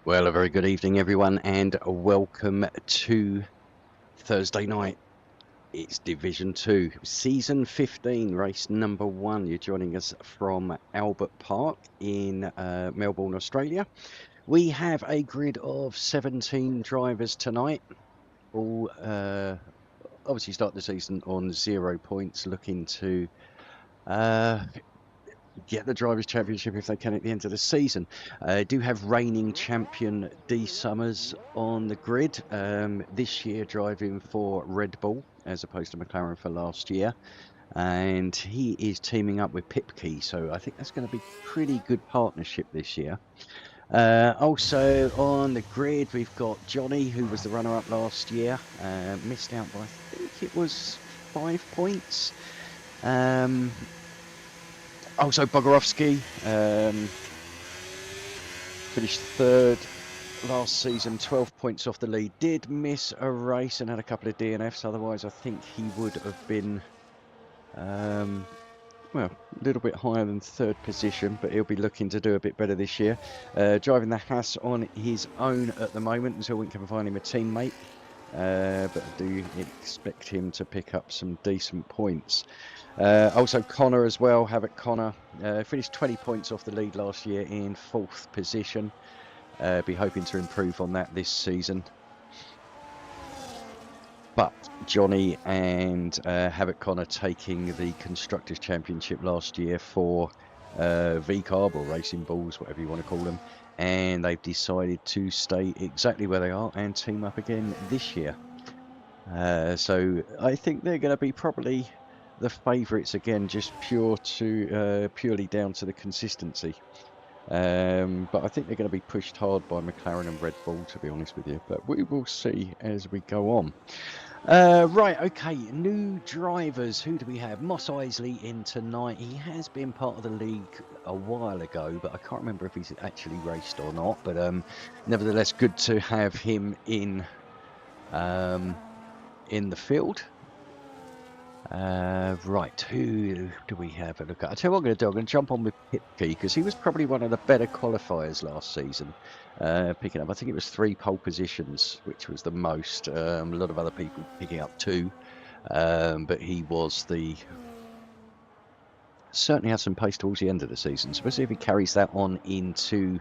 Well, a very good evening, everyone, and welcome to Thursday night. It's Division 2, Season 15, race number 1. You're joining us from Albert Park in Melbourne, Australia. We have a grid of 17 drivers tonight, all obviously start the season on 0 points, looking to get the Drivers' Championship if they can at the end of the season. Do have reigning champion D Summers on the grid, this year driving for Red Bull as opposed to McLaren for last year. And he is teaming up with Pipkey, so I think that's going to be pretty good partnership this year. Also on the grid, we've got Johnny, who was the runner-up last year, missed out by, I think it was 5 points. Also, Bogorovsky finished 3rd last season, 12 points off the lead. Did miss a race and had a couple of DNFs. Otherwise, I think he would have been, well, a little bit higher than 3rd position, but he'll be looking to do a bit better this year. Driving the Haas on his own at the moment until we can find him a teammate. But I do expect him to pick up some decent points. Also Connor as well, Havoc Connor, finished 20 points off the lead last year in 4th position. Be hoping to improve on that this season. But Johnny and Havoc Connor taking the Constructors' Championship last year for V-Carb or Racing Bulls, whatever you want to call them. And they've decided to stay exactly where they are and team up again this year. So I think they're going to be probably the favourites again, just purely down to the consistency. But I think they're going to be pushed hard by McLaren and Red Bull, to be honest with you. But we will see as we go on. Right, okay, new drivers. Who do we have? Moss Isley in tonight. He has been part of the league a while ago, but I can't remember if he's actually raced or not. But nevertheless, good to have him in the field. Right, who do we have a look at? I tell you what I'm going to do. I'm going to jump on with Pipkey because he was probably one of the better qualifiers last season. Picking up, I think it was 3 pole positions, which was the most. A lot of other people picking up 2, but he was certainly had some pace towards the end of the season. So we'll see if he carries that on into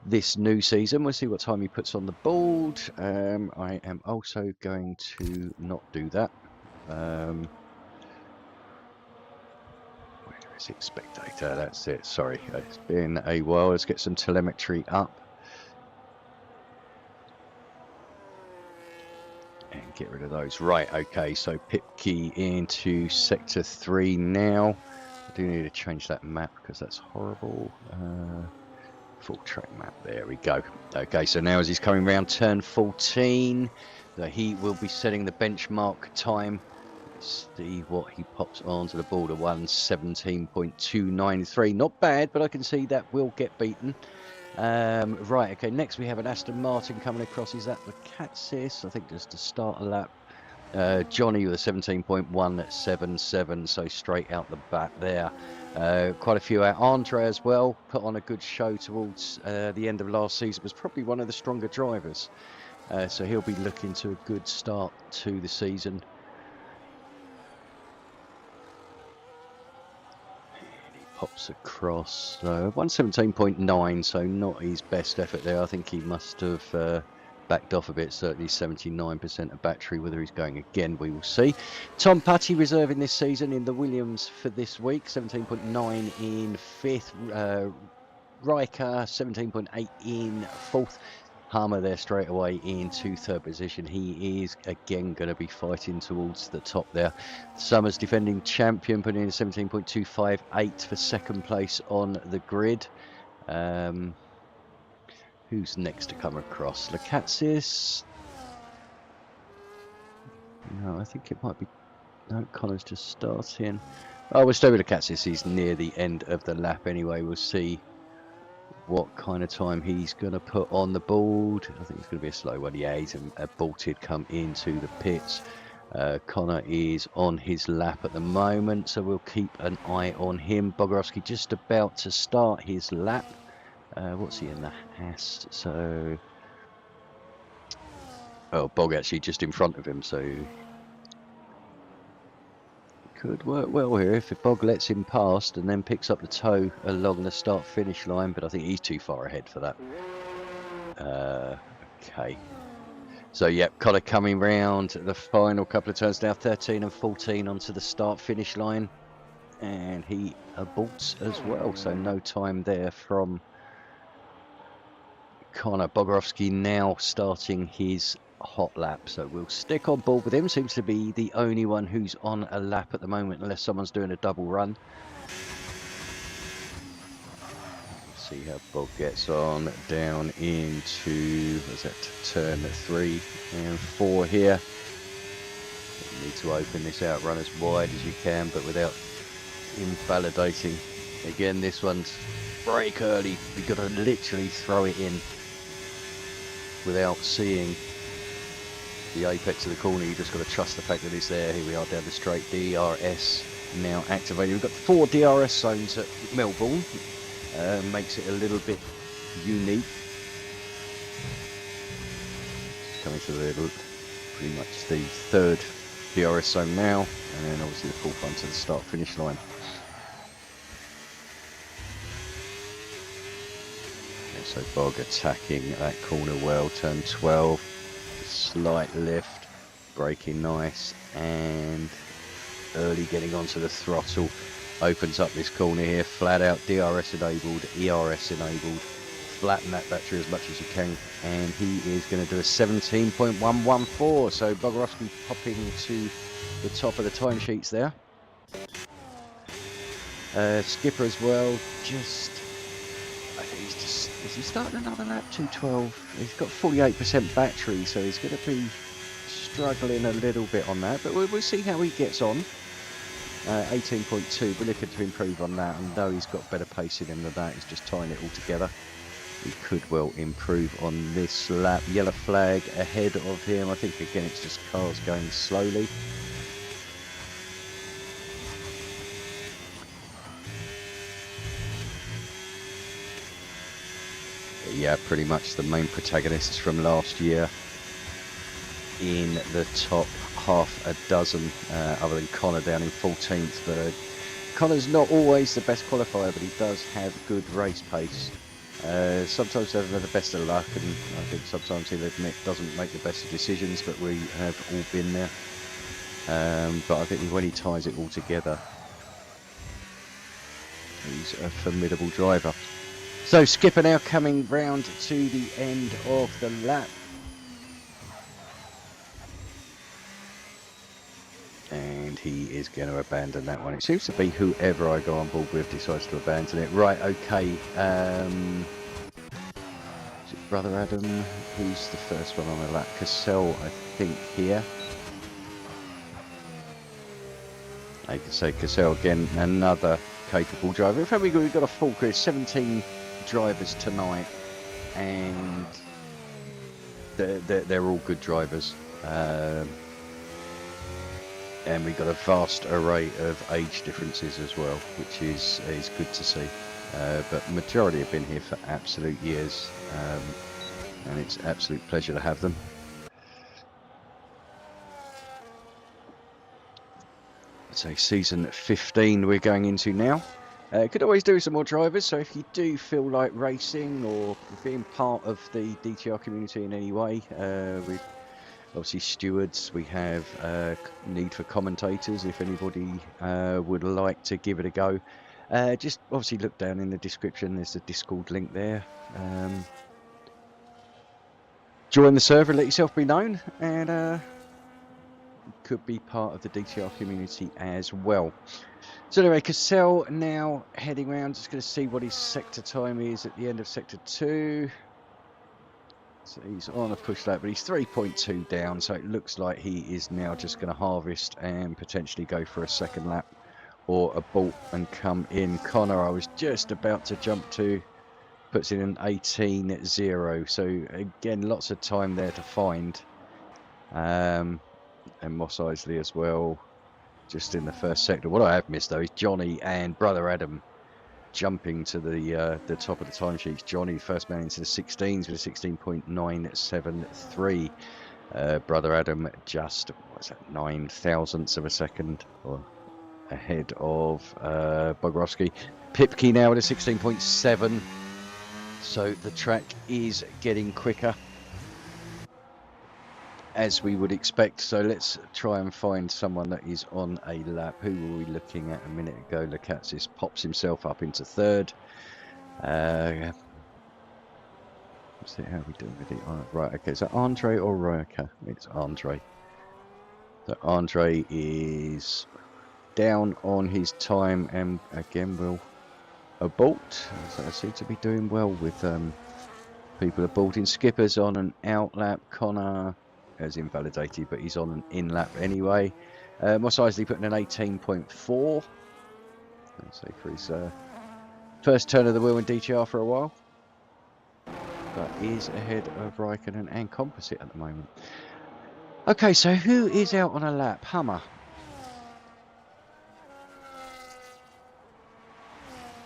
this new season. We'll see what time he puts on the board. I am also going to not do that. Where is it? Spectator, that's it. Sorry, it's been a while. Let's get some telemetry up and get rid of those. Right, okay, so Pipkey into sector 3 now. I do need to change that map because that's horrible. Full track map, there we go. Okay, so now as he's coming round turn 14, he will be setting the benchmark time. Let's see what he pops onto the board, a 1:17.293. Not bad, but I can see that will get beaten. Right, okay, next we have an Aston Martin coming across. Is that the Catsis? I think just to start a lap. Johnny with a 17.177, so straight out the bat there. Quite a few out. Andre as well, put on a good show towards the end of last season, was probably one of the stronger drivers. So he'll be looking to a good start to the season. Pops across, 1:17.9, so not his best effort there. I think he must have backed off a bit, certainly 79% of battery. Whether he's going again, we will see. Tom Putty reserving this season in the Williams for this week, 17.9 in 5th. Riker, 17.8 in 4th. Harmer there straight away into 3rd position. He is again going to be fighting towards the top there. Summers defending champion, putting in a 17.258 for 2nd place on the grid. Who's next to come across? Lacatsis? No, I think it might be... No, Connor's just starting. Oh, we'll stay with Lacatsis. He's near the end of the lap anyway. We'll see what kind of time he's going to put on the board. I think it's going to be a slow one. Yeah, he's a bolted come into the pits. Connor is on his lap at the moment, so we'll keep an eye on him. Bogorovsky just about to start his lap. What's he in the Haas? So, oh, Bog actually just in front of him, so could work well here if Bog lets him past and then picks up the toe along the start-finish line, but I think he's too far ahead for that. Okay. So, yep, Connor coming round the final couple of turns now, 13 and 14 onto the start-finish line. And he aborts as well, so no time there from Connor. Bogorowski now starting his hot lap, so we'll stick on board with him. Seems to be the only one who's on a lap at the moment, unless someone's doing a double run. See how Bog gets on down into, what's that, turn 3 and 4 here. You need to open this out, run as wide as you can, but without invalidating. Again, this one's brake early. You've got to literally throw it in without seeing the apex of the corner. You just got to trust the fact that it's there. Here we are down the straight. DRS now activated. We've got 4 DRS zones at Melbourne. Makes it a little bit unique. Coming to the pretty much the 3rd DRS zone now, and then obviously the 4th one to the start-finish line. Okay, so Bog attacking that corner well. Turn 12, slight lift, braking nice, and early getting onto the throttle. Opens up this corner here, flat out DRS enabled, ERS enabled. Flatten that battery as much as you can, and he is going to do a 17.114. So Bogorowski popping to the top of the timesheets there. Skipper as well. I think he's just, is he starting another lap? 2:12. He's got 48% battery, so he's going to be struggling a little bit on that, but we'll see how he gets on. 18.2, we're looking to improve on that, and though he's got better pace in him than that, he's just tying it all together. He could well improve on this lap. Yellow flag ahead of him. I think again it's just cars going slowly. Yeah, pretty much the main protagonists from last year in the top half a dozen, other than Connor down in 14th. But Connor's not always the best qualifier, but he does have good race pace. Sometimes doesn't have the best of luck, and I think sometimes he'll admit doesn't make the best of decisions, but we have all been there. But I think when he ties it all together, he's a formidable driver. So Skipper now coming round to the end of the lap. And he is going to abandon that one. It seems to be whoever I go on board with decides to abandon it. Right, okay. Is it Brother Adam? Who's the first one on the lap? Cassell, I think, here. I can say Cassell again, another capable driver. In fact, we've got a full crew, 17 drivers tonight, and they're all good drivers. And we've got a vast array of age differences as well, which is good to see. But majority have been here for absolute years, and it's an absolute pleasure to have them. So season 15 we're going into now. Could always do some more drivers, so if you do feel like racing or being part of the DTR community in any way, we've obviously stewards, we have need for commentators if anybody would like to give it a go. Just obviously look down in the description, there's a Discord link there. Join the server, let yourself be known, and could be part of the DTR community as well. So anyway, Cassell now heading around, just going to see what his sector time is at the end of sector 2. So he's on a push lap, but he's 3.2 down, so it looks like he is now just going to harvest and potentially go for a second lap or abort and come in. Connor, I was just about to jump to, puts in an 18.0, so again, lots of time there to find. And Moss Isley as well, just in the first sector. What I have missed though is Johnny and Brother Adam jumping to the top of the timesheets. Johnny, first man into the 16s with a 16.973. Brother Adam just, what's that, 9 thousandths of a second or ahead of Bogrovsky. Pipke now at a 16.7. So the track is getting quicker, as we would expect. So let's try and find someone that is on a lap. Who were we looking at a minute ago? Lukatsis pops himself up into third. Let's see how we doing with it. Right, okay, so Andre or Royaka? It's Andre. So Andre is down on his time and again will abort. So I seem to be doing well with people aborting. Skipper's on an out lap. Connor has invalidated, but he's on an in lap anyway. Moss Isley putting an 18.4. Let's say for his first turn of the wheel in DTR for a while. But is ahead of Raikkonen and Composite at the moment. Okay, so who is out on a lap? Hummer.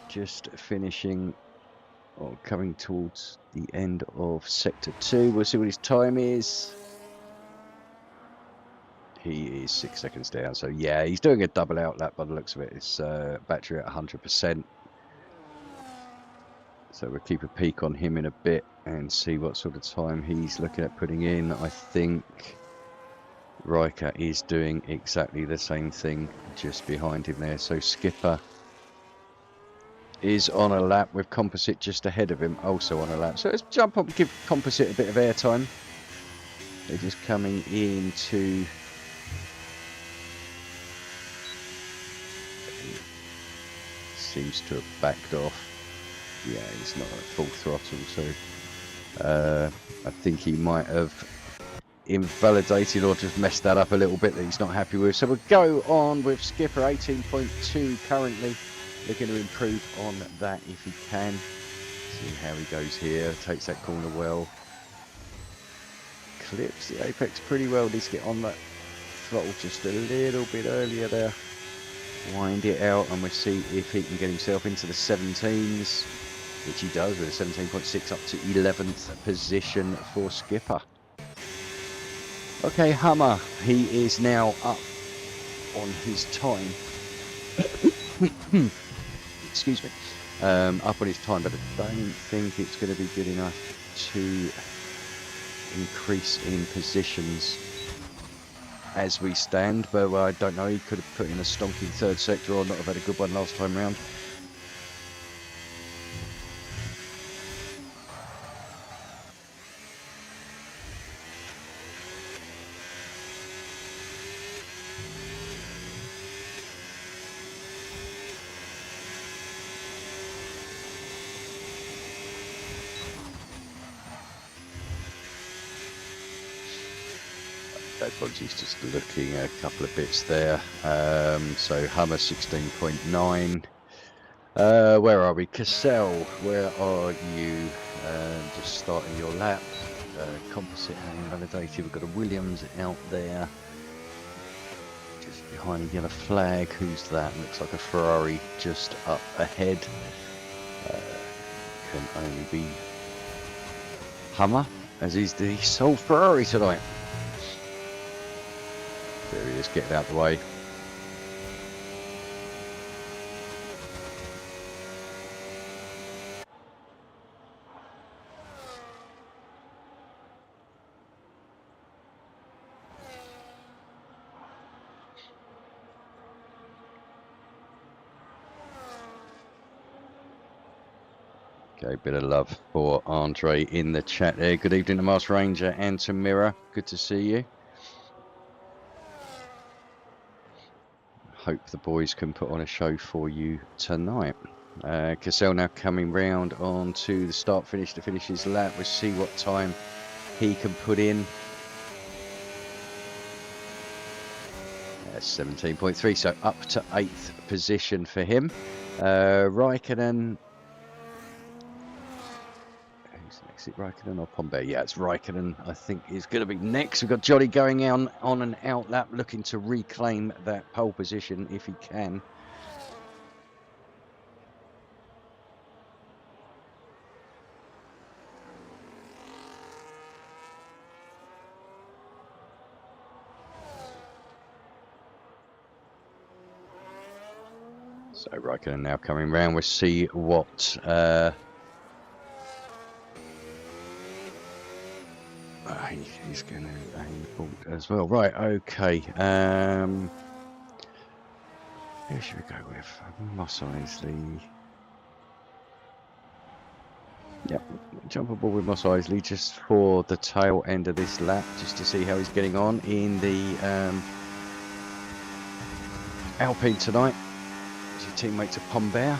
Just finishing or coming towards the end of sector 2. We'll see what his time is. He is 6 seconds down. So yeah, he's doing a double out lap by the looks of it. It's battery at 100%. So we'll keep a peek on him in a bit and see what sort of time he's looking at putting in. I think Riker is doing exactly the same thing just behind him there. So Skipper is on a lap with Composite just ahead of him, also on a lap. So let's jump up and give Composite a bit of airtime. They're just coming into seems to have backed off. Yeah, he's not at full throttle, so I think he might have invalidated or just messed that up a little bit that he's not happy with. So we'll go on with Skipper, 18.2 currently, looking to improve on that if he can. See how he goes here, takes that corner well, clips the apex pretty well. Needs to get on that throttle just a little bit earlier there, wind it out, and we'll see if he can get himself into the 17s, which he does with a 17.6 up to 11th position for Skipper. Okay, Hummer, he is now up on his time. Excuse me. Up on his time, but I don't think it's going to be good enough to increase in positions as we stand. But I don't know, he could have put in a stonking third sector or not have had a good one last time round. Apologies, just looking at a couple of bits there. So Hummer 16.9. Where are we? Cassell, where are you? Just starting your lap. Composite having validated. We've got a Williams out there, just behind a yellow flag. Who's that? Looks like a Ferrari just up ahead. Can only be Hummer, as he's the sole Ferrari tonight. There he is, getting out of the way. Okay, bit of love for Andre in the chat there. Good evening to Mars Ranger and to Mirror. Good to see you. Hope the boys can put on a show for you tonight. Cassell now coming round onto the start finish to finish his lap. We'll see what time he can put in. 17.3, so up to 8th position for him. Raikkonen. Who's next? Is it Raikkonen or Pombe? Yeah, it's Raikkonen, I think, is going to be next. We've got Johnny going on an out lap, looking to reclaim that pole position if he can. So Raikkonen now coming round. We'll see what he's going to aim as well. Right, okay. Who should we go with? Moss Isley. Yep, jump aboard with Moss Isley just for the tail end of this lap, just to see how he's getting on in the Alpine tonight. His teammate to Pombert.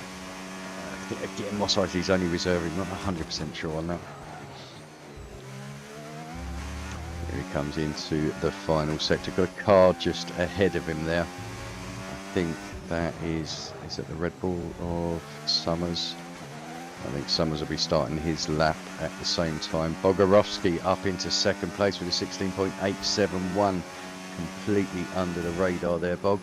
Again, Moss Isley's only reserving, not 100% sure on that. Here he comes into the final sector. Got a car just ahead of him there. I think that is it the Red Bull of Summers? I think Summers will be starting his lap at the same time. Bogarovsky up into second place with a 16.871. Completely under the radar there, Bog.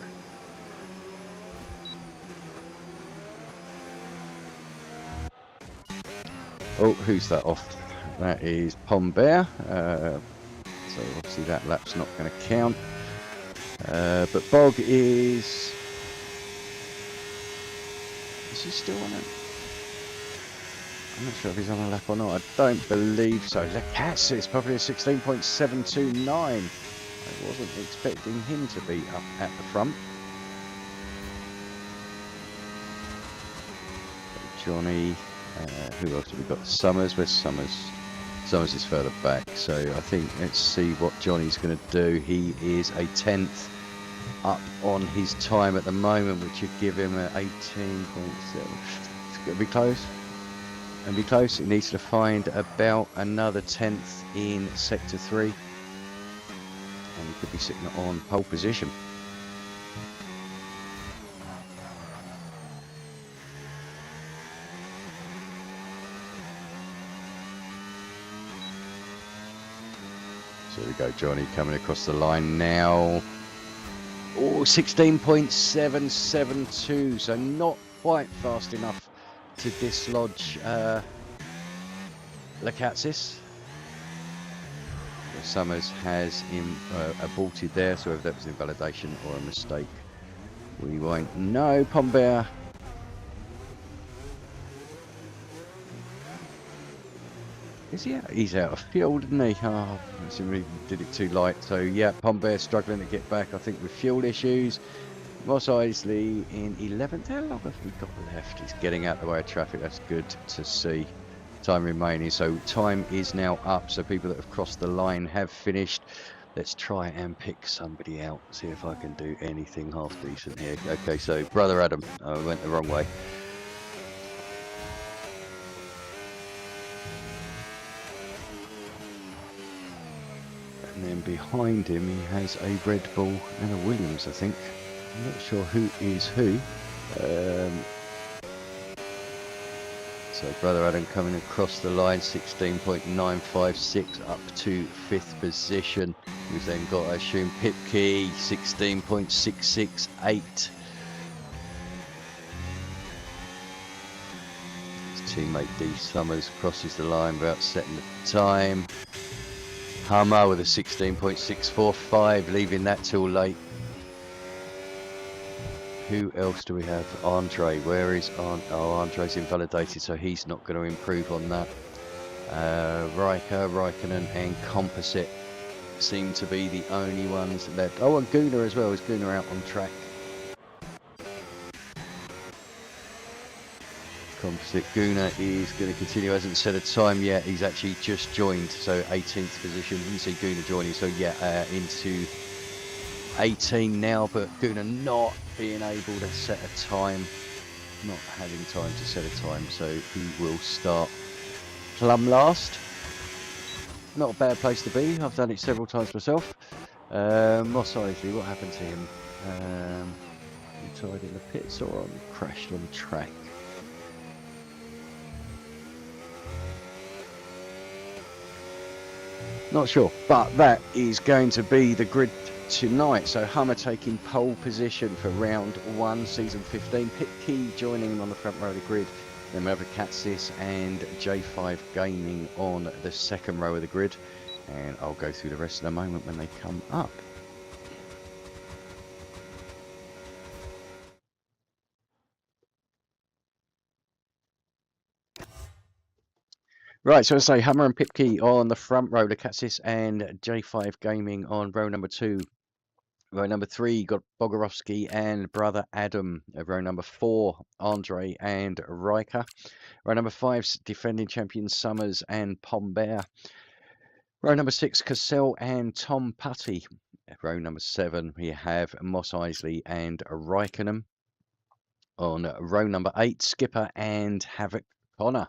Oh, who's that off? That is Pombert. So obviously that lap's not going to count. But Bog is he still on it? I'm not sure if he's on a lap or not. I don't believe so. Lecats is probably a 16.729. I wasn't expecting him to be up at the front. Johnny, who else have we got? Summers. Where's Summers? Summers is further back. So I think let's see what Johnny's going to do. He is a 10th up on his time at the moment, which would give him an 18.7. It's going to be close. And be close. He needs to find about another 10th in sector 3, and he could be sitting on pole position. So here we go, Johnny coming across the line now. Oh, 16.772, so not quite fast enough to dislodge Lecatsis. Summers has him aborted there, so if that was invalidation or a mistake, we won't know. Pombert. Is he out? He's out of fuel, didn't he? Oh, he did it too light. So yeah, Pombert struggling to get back, I think, with fuel issues. Moss Isley in 11th. How long have we got left? He's getting out the way of traffic. That's good to see. Time remaining. So time is now up. So people that have crossed the line have finished. Let's try and pick somebody out. See if I can do anything half decent here. Okay, so Brother Adam. I went the wrong way. And then behind him he has a Red Bull and a Williams, I think. I'm not sure who is who. So Brother Adam coming across the line, 16.956 up to 5th position. We've then got, I assume, Pipkey, 16.668. His teammate D Summers crosses the line without setting the time. Hummer with a 16.645, leaving that till late. Who else do we have? Andre. Where is Andre's invalidated, so he's not going to improve on that. Raikkonen and Composite seem to be the only ones left. Oh, and Gunnar as well. Is Gunnar out on track? Composite. Gunnar is going to continue. Hasn't set a time yet. He's actually just joined, so 18th position. Didn't see Gunnar joining, so yeah, into 18 now, but Gunnar not being able to set a time, not having time to set a time, so he will start plumb last. Not a bad place to be. I've done it several times myself. Moss Isley, what happened to him? He tied in the pits or crashed on the track? Not sure, but that is going to be the grid tonight. So Hummer taking pole position for round 1, season 15. Pit Key joining him on the front row of the grid. Then we have Katsis and J5 Gaming on the second row of the grid. And I'll go through the rest in a moment when they come up. Right, so I say Hammer and Pipkey on the front row, Lukacis and J5 Gaming on row number 2. Row number 3, got Bogorovsky and Brother Adam. Row number 4, Andre and Riker. Row number 5, defending champion Summers and Pombear. Row number 6, Cassell and Tom Putty. Row number 7, we have Moss Isley and Raikkonen. On row number 8, Skipper and Havoc Connor.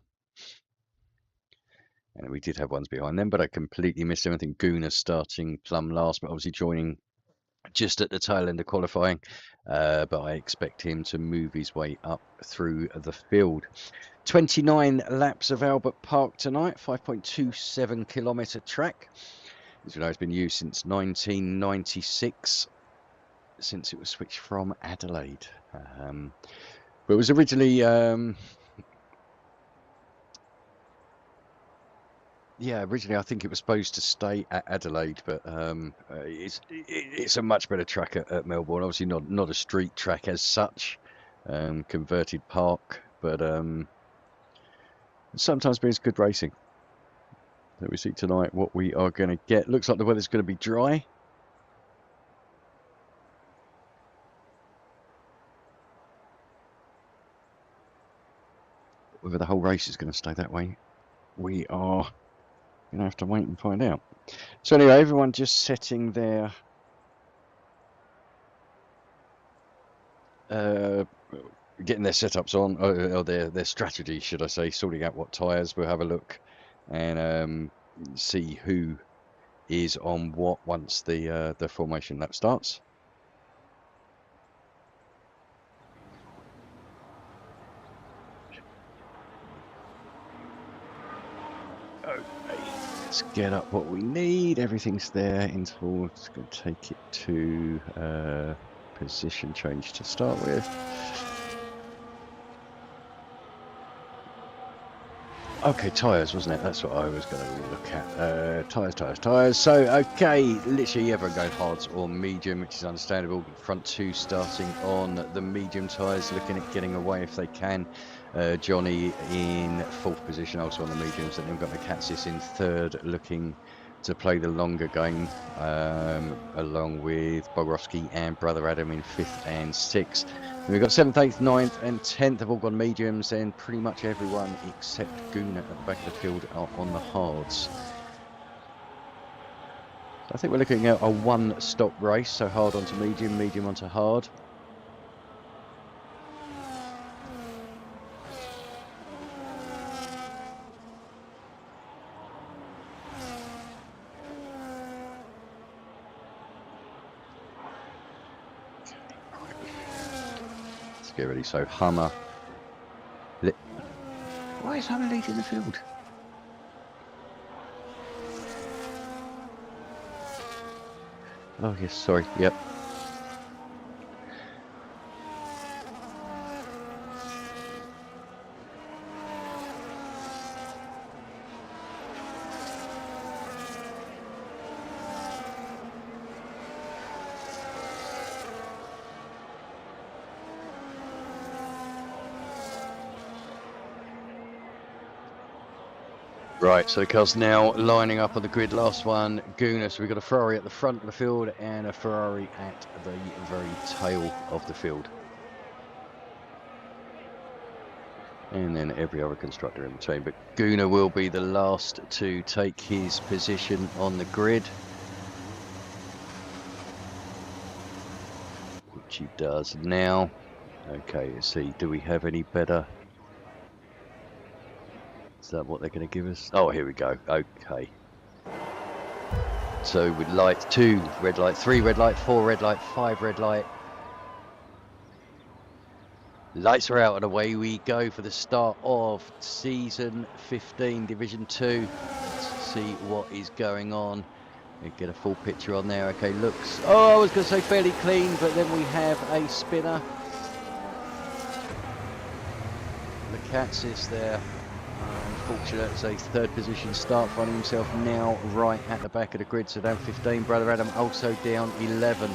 And we did have ones behind them, but I completely missed them. I think Gooner starting plumb last, but obviously joining just at the tail end of qualifying. But I expect him to move his way up through the field. 29 laps of Albert Park tonight, 5.27 kilometre track. As you know, it's been used since 1996, since it was switched from Adelaide. But it was originally... yeah, originally I think it was supposed to stay at Adelaide, but it's a much better track at Melbourne. Obviously not a street track as such, converted park, but sometimes means good racing. Let me see tonight what we are going to get. Looks like the weather's going to be dry. Whether the whole race is going to stay that way, we are going to have to wait and find out. So anyway, everyone just setting their getting their setups on, or their strategy, should I say, sorting out what tyres. We'll have a look and see who is on what once the formation lap starts. Okay, let's get up what we need. Everything's there. Interval. It's going to take it to position change to start with. Okay, tyres, wasn't it? That's what I was going to look at. Tyres. So, okay, literally everyone going hards or medium, which is understandable. Front 2 starting on the medium tyres, looking at getting away if they can. Johnny in 4th position, also on the mediums, and then we've got Lukacis in 3rd, looking to play the longer game, along with Bogorovsky and Brother Adam in 5th and 6th. And we've got 7th, 8th, 9th and 10th have all gone mediums, and pretty much everyone except Gooner at the back of the field are on the hards. So I think we're looking at a one-stop race, so hard onto medium, medium onto hard. Get ready. So Hummer. Why is Hummer leading the field? Oh yes, sorry. Yep. Right, so the cars now lining up on the grid. Last one, Gooner. So we've got a Ferrari at the front of the field and a Ferrari at the very tail of the field. And then every other constructor in between. But Gooner will be the last to take his position on the grid, which he does now. Okay, let's see. Do we have any better? Is that what they're going to give us? Oh, here we go. Okay. So with light 2 red light, 3 red light, 4 red light, 5 red light. Lights are out and away we go for the start of season 15, Division 2. Let's see what is going on. We get a full picture on there. Okay, looks. Oh, I was going to say fairly clean, but then we have a spinner. Lukacis there. Unfortunate, it's a 3rd position start, finding himself now right at the back of the grid, so down 15. Brother Adam also down 11.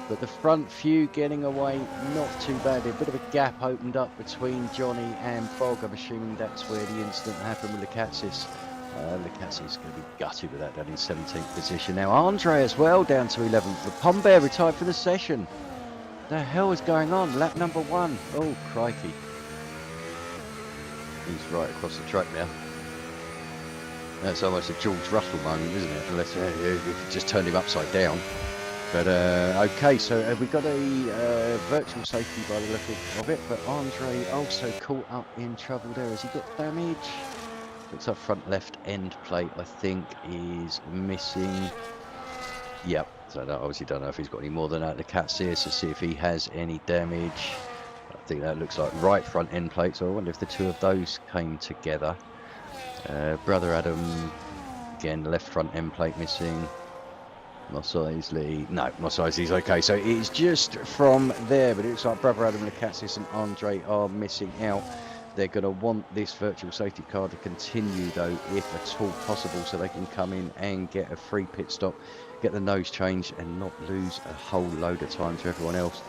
But the front few getting away not too badly. A bit of a gap opened up between Johnny and Bog. I'm assuming that's where the incident happened with Lecatsis. Lecatsis is going to be gutted with that down in 17th position. Now Andre as well down to 11th. The Pombear retired for the session. The hell is going on? Lap number 1. Oh, crikey. He's right across the track now. That's almost a George Russell moment, isn't it? Unless if you just turned him upside down. But okay, so have we got a virtual safety by the look of it? But Andre also caught up in trouble there. Has he got damage? Looks like front left end plate, I think, is missing. Yep, so I obviously don't know if he's got any more than that. The cat's here to see if he has any damage. I think that looks like right front end plate, so I wonder if the two of those came together. Brother Adam, again, left front end plate missing. Mos Eisley, no, Mos Eisley's okay. So it's just from there, but it looks like Brother Adam, Lecatsis and Andre are missing out. They're going to want this virtual safety car to continue, though, if at all possible, so they can come in and get a free pit stop, get the nose changed, and not lose a whole load of time to everyone else.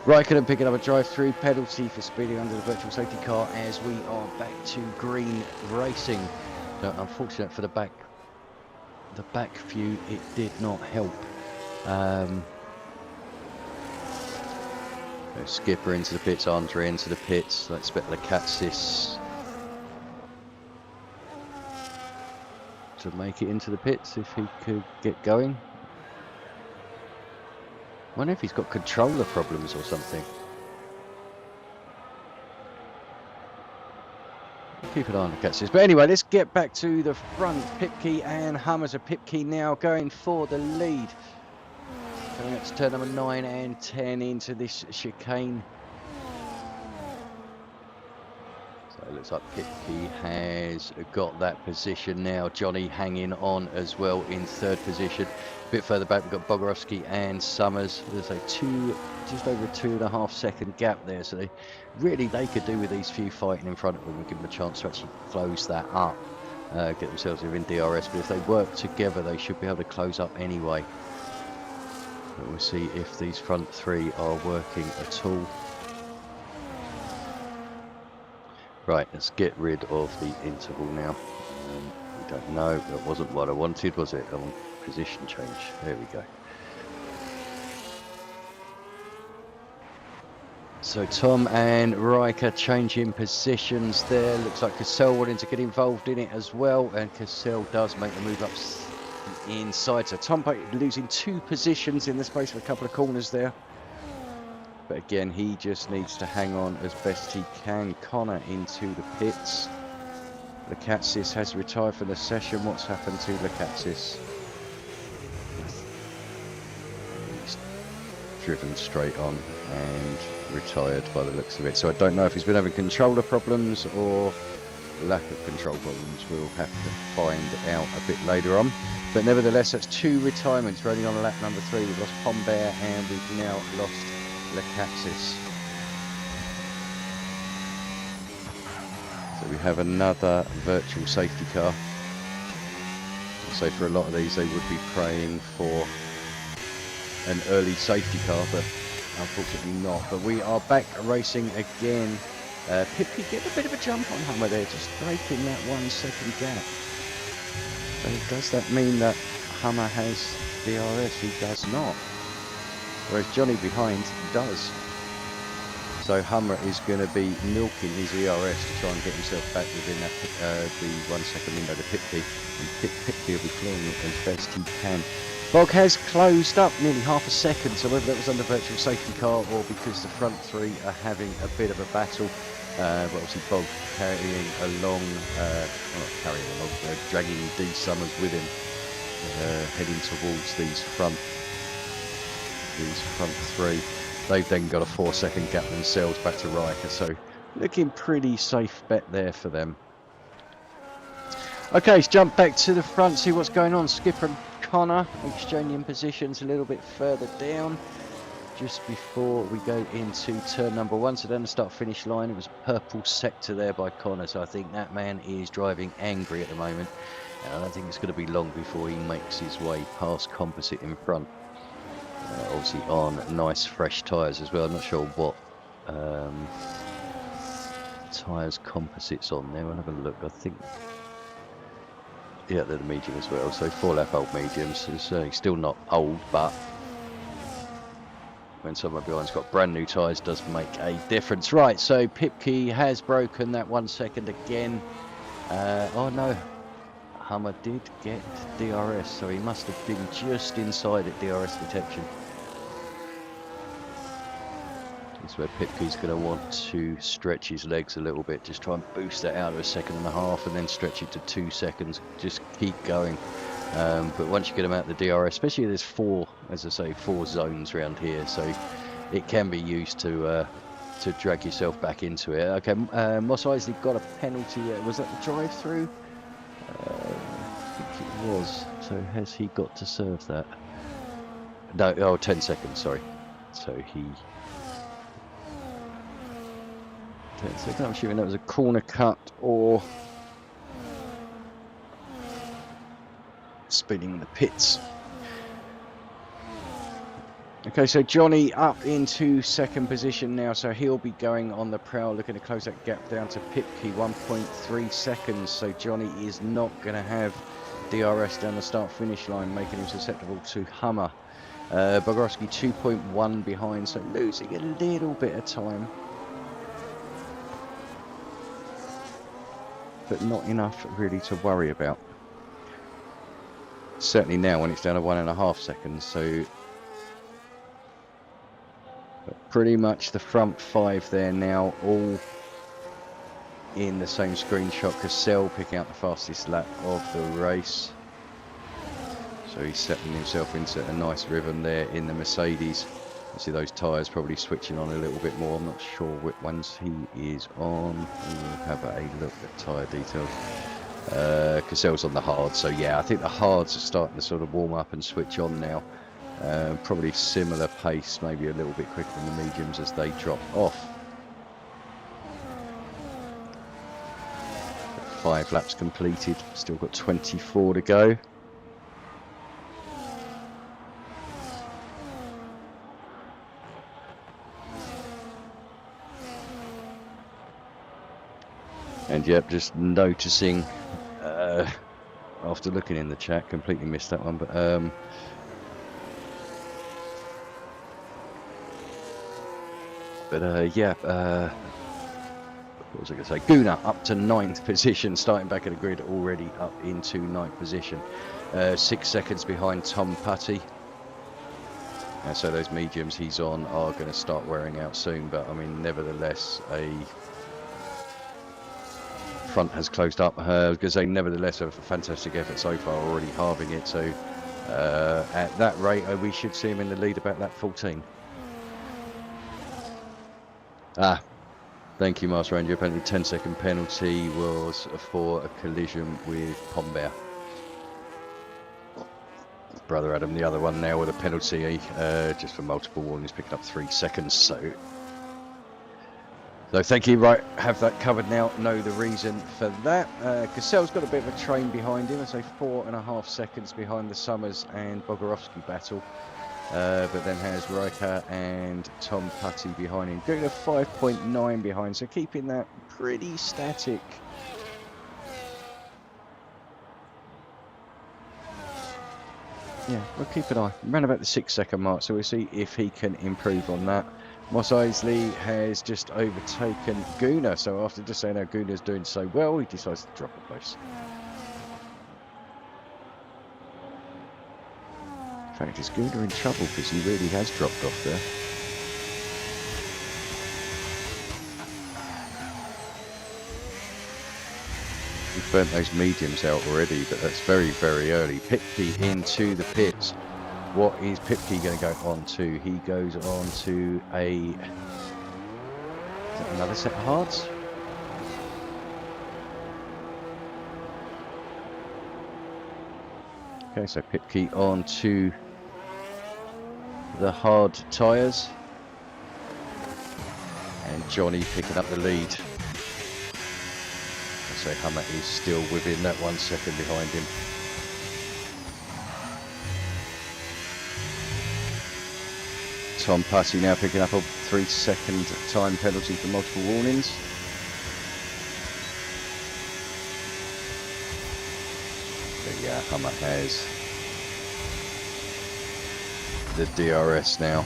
Raikkonen picking up a drive-through penalty for speeding under the virtual safety car as we are back to green racing. So unfortunate for the back few, it did not help. Skipper into the pits, Andre into the pits. Let's bet Lecatsis to make it into the pits if he could get going. I wonder if he's got controller problems or something. Keep an eye on Lecatsis. But anyway, let's get back to the front. Pipke and Hummer's a Pipke now going for the lead. Coming up to turn number 9 and 10 into this chicane. So it looks like Pipke has got that position now. Johnny hanging on as well in 3rd position. A bit further back, we've got Bogorowski and Summers. There's a just over a 2.5 second gap there. So they could do with these few fighting in front of them and give them a chance to actually close that up. Get themselves within DRS. But if they work together, they should be able to close up anyway. But we'll see if these front 3 are working at all. Right, let's get rid of the interval now. We don't know, that wasn't what I wanted, was it? I want position change. There we go. So Tom and Riker changing positions there. Looks like Cassell wanting to get involved in it as well, and Cassell does make the move up inside. So Tom losing 2 positions in the space of a couple of corners there. But again, he just needs to hang on as best he can. Connor into the pits. Lecatsis has retired from the session. What's happened to Lecatsis? He's driven straight on and retired by the looks of it. So I don't know if he's been having controller problems or lack of control problems. We'll have to find out a bit later on. But nevertheless, that's 2 retirements. We're only on lap number 3. We've lost Pombear and we've now lost Lecatsis. So we have another virtual safety car. So for a lot of these, they would be praying for an early safety car, but unfortunately not. But we are back racing again. Pipke get a bit of a jump on Hummer there, just breaking that 1 second gap. So does that mean that Hummer has DRS? He does not. Whereas Johnny behind does. So Hummer is going to be milking his ERS to try and get himself back within that the 1 second window to Pipke. And Pipke will be clearing it as best he can. Bog has closed up nearly half a second, so whether that was under virtual safety car or because the front 3 are having a bit of a battle. But obviously Bog carrying along, dragging D Summers with him, heading towards these front 3. They've then got a 4 second gap themselves back to Riker, so looking pretty safe bet there for them. Okay, let's jump back to the front, see what's going on. Skipper and Connor exchanging positions a little bit further down, just before we go into turn number 1. So down the start finish line, it was a purple sector there by Connor, so I think that man is driving angry at the moment. And I don't think it's going to be long before he makes his way past Composite in front. obviously on nice fresh tyres as well. I'm not sure what tyres composites on there. I'll have a look. I think, yeah, they're the medium as well. So 4-lap old mediums. It's still not old, but when someone behind's got brand new tyres, does make a difference. Right, so Pipke has broken that 1 second again. Oh no, Hummer did get DRS, so he must have been just inside at DRS detection. That's where Pipke's going to want to stretch his legs a little bit, just try and boost that out of 1.5 seconds and then stretch it to 2 seconds. Just keep going. But once you get them out the DRS, especially there's 4, as I say, 4 zones around here, so it can be used to drag yourself back into it. Okay, Moss Isley got a penalty. Was that the drive-through? I think it was. So has he got to serve that? No, oh, 10 seconds, sorry. So he... 10 seconds, I'm assuming that was a corner cut or spinning the pits. Okay, so Johnny up into second position now, so he'll be going on the prowl, looking to close that gap down to Pipke, 1.3 seconds. So Johnny is not going to have DRS down the start-finish line, making him susceptible to Hummer. Bogorowski 2.1 behind, so losing a little bit of time, but not enough really to worry about. Certainly now when it's down to 1.5 seconds, so pretty much the front 5 there now, all in the same screenshot. Cassell picking out the fastest lap of the race, so he's setting himself into a nice rhythm there in the Mercedes. You see those tyres probably switching on a little bit more. I'm not sure which ones he is on. We'll have a look at tyre details. Cassell's on the hard, so yeah, I think the hards are starting to sort of warm up and switch on now. Probably similar pace, maybe a little bit quicker than the mediums as they drop off. 5 laps completed, still got 24 to go. And yep, just noticing, after looking in the chat, completely missed that one, but yeah, what was I going to say? Guna up to 9th position, starting back at the grid, already up into 9th position. 6 seconds behind Tom Putty. So those mediums he's on are going to start wearing out soon, but I mean, nevertheless, a front has closed up. I was going to say, nevertheless, a fantastic effort so far, already halving it. So at that rate, we should see him in the lead about that 14. Thank you, Master Ranger. Apparently 10-second penalty was for a collision with Pombear. Brother Adam, the other one now with a penalty, just for multiple warnings, picking up 3 seconds. So thank you. Right, have that covered now. Know the reason for that. Cassell's got a bit of a train behind him. I say 4.5 seconds behind the Summers and Bogorowski battle. But then has Riker and Tom Putty behind him. Doing a 5.9 behind, so keeping that pretty static. Yeah, we'll keep an eye. Around about the 6-second mark, so we'll see if he can improve on that. Moss Isley has just overtaken Guna, so after just saying how Guna's doing so well, he decides to drop a place. In fact, is Guna in trouble because he really has dropped off there. We've burnt those mediums out already, but that's very, very early. Pipke into the pits. What is Pipke going to go on to? He goes on to is that another set of hards? Okay, so Pipke on to the hard tyres, and Johnny picking up the lead. So Hummer is still within that 1 second behind him. Tom Putty now picking up a 3-second time penalty for multiple warnings. But yeah, Hummer has the DRS now.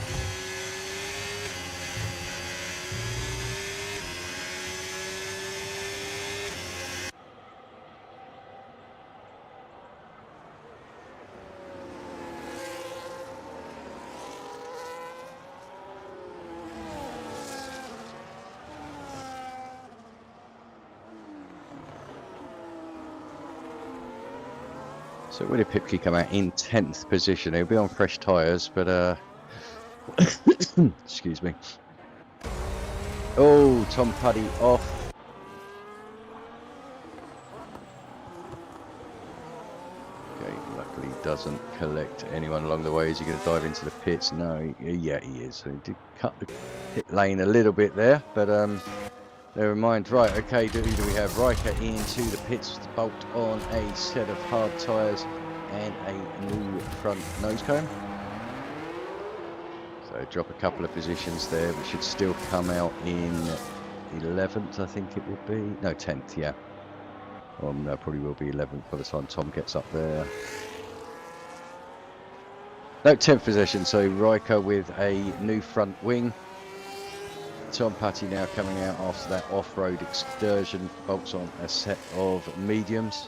So where did Pipke come out? In 10th position. He'll be on fresh tyres, but excuse me. Oh, Tom Putty off. Okay, luckily doesn't collect anyone along the way. Is he going to dive into the pits? No, yeah, he is. So he did cut the pit lane a little bit there, but never mind. Right, okay, who do we have? Riker into the pits to bolt on a set of hard tyres and a new front nose cone. So drop a couple of positions there, but should still come out in 11th, I think it will be. No, 10th, yeah. No, probably will be 11th by the time Tom gets up there. No, 10th position, so Riker with a new front wing. Tom Putty now coming out after that off-road excursion, bolts on a set of mediums.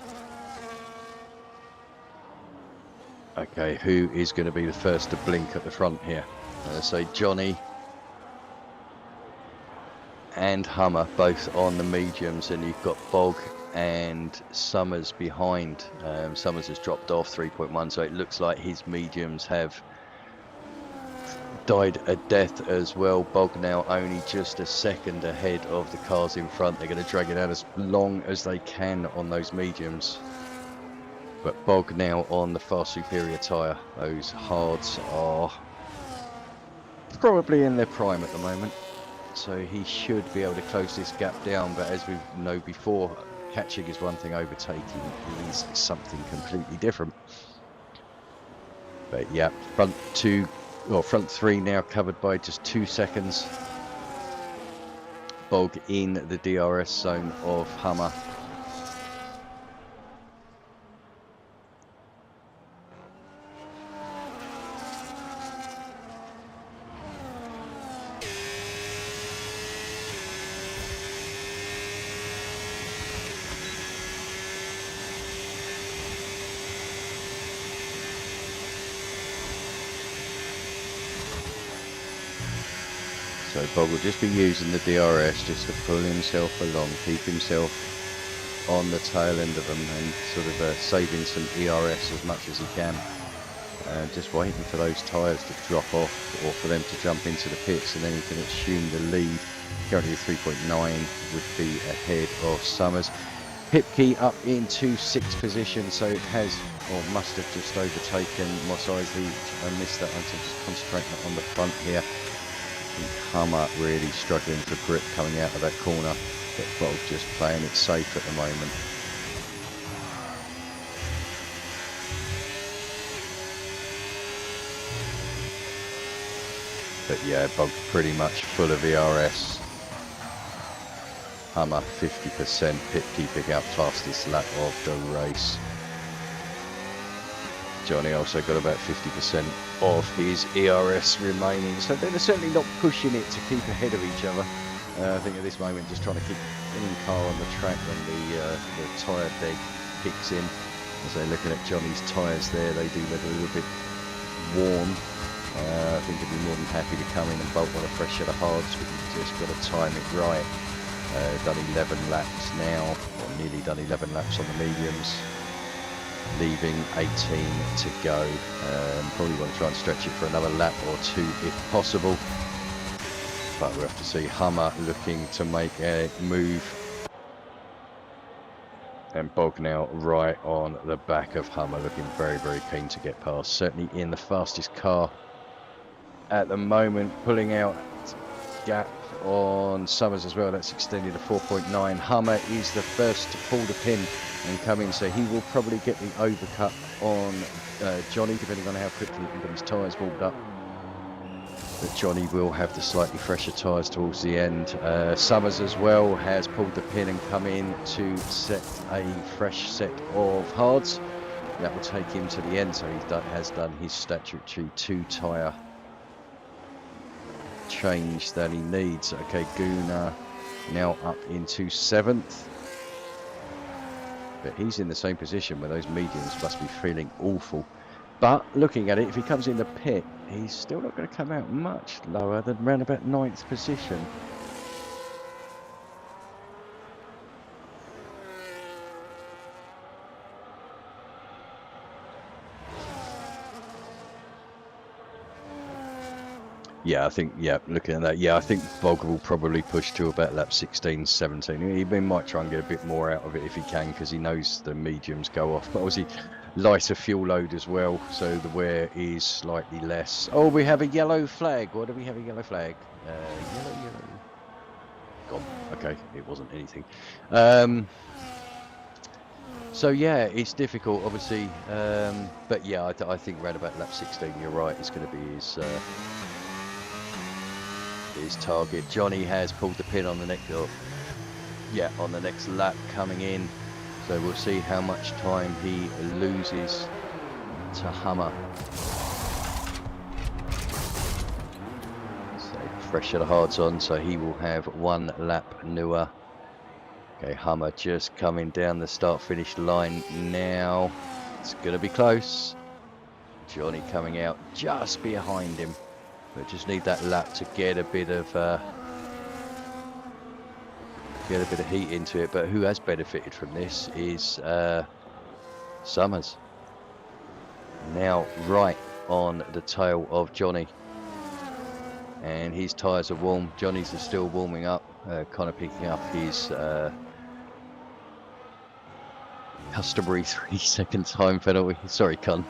Okay, who is going to be the first to blink at the front here? So Johnny and Hummer both on the mediums, and you've got Bog and Summers behind. Summers has dropped off 3.1, so it looks like his mediums have died a death as well. Bog now only just a second ahead of the cars in front. They're going to drag it out as long as they can on those mediums. But Bog now on the far superior tyre. Those hards are probably in their prime at the moment. So he should be able to close this gap down. But as we know before, catching is one thing, overtaking is something completely different. But yeah, front three now covered by just 2 seconds. Bog in the DRS zone of Hummer. So Bog will just be using the DRS just to pull himself along, keep himself on the tail end of them, and sort of saving some ERS as much as he can. Just waiting for those tyres to drop off or for them to jump into the pits, and then he can assume the lead. Currently 3.9 would be ahead of Summers. Pipke up into 6th position, so it has or must have just overtaken Moss Isley. I missed that one, so just concentrating on the front here. Hummer really struggling for grip coming out of that corner, but Bog just playing it safe at the moment. But yeah, Bog pretty much full of ERS. Hummer 50%, Pipke picking up fastest lap of the race. Johnny also got about 50% of his ERS remaining, so they're certainly not pushing it to keep ahead of each other. I think at this moment just trying to keep any car on the track when the tyre deg kicks in. As they're looking at Johnny's tyres there, they do look a little bit worn. I think he'd be more than happy to come in and bolt on a fresh set of hards, but you've just got to time it right. Done 11 laps now, or nearly done 11 laps on the mediums. Leaving 18 to go. Probably want to try and stretch it for another lap or two if possible. But we'll have to see. Hummer looking to make a move. And Bog now right on the back of Hummer, looking very, very keen to get past. Certainly in the fastest car at the moment, pulling out gap on Summers as well. That's extended to 4.9. Hummer is the first to pull the pin and come in, so he will probably get the overcut on Johnny, depending on how quickly he can get his tyres warmed up. but Johnny will have the slightly fresher tyres towards the end. Summers as well has pulled the pin and come in to set a fresh set of hards. That will take him to the end, so he has done his statutory 2 tyre change that he needs. Okay, Guna now up into 7th. But he's in the same position where those mediums must be feeling awful. But looking at it, if he comes in the pit, he's still not going to come out much lower than around about 9th position. Yeah, I think, yeah, looking at that, yeah, I think Bog will probably push to about lap 16, 17. He might try and get a bit more out of it if he can, because he knows the mediums go off. But obviously, lighter fuel load as well, so the wear is slightly less. Oh, we have a yellow flag. Why do we have a yellow flag? Yellow. Gone. Okay, it wasn't anything. So yeah, it's difficult, obviously. But yeah, I think around about lap 16, you're right, it's going to be his target. Johnny has pulled the pin on the next, on the next lap coming in. So we'll see how much time he loses to Hummer. So fresh set of hards on, so he will have 1 lap newer. Okay, Hummer just coming down the start-finish line now. It's going to be close. Johnny coming out just behind him. But just need that lap to get a bit of heat into it. But who has benefited from this is Summers. Now right on the tail of Johnny, and his tyres are warm. Johnny's are still warming up, kind of picking up his customary 3-second time penalty. Sorry, Con.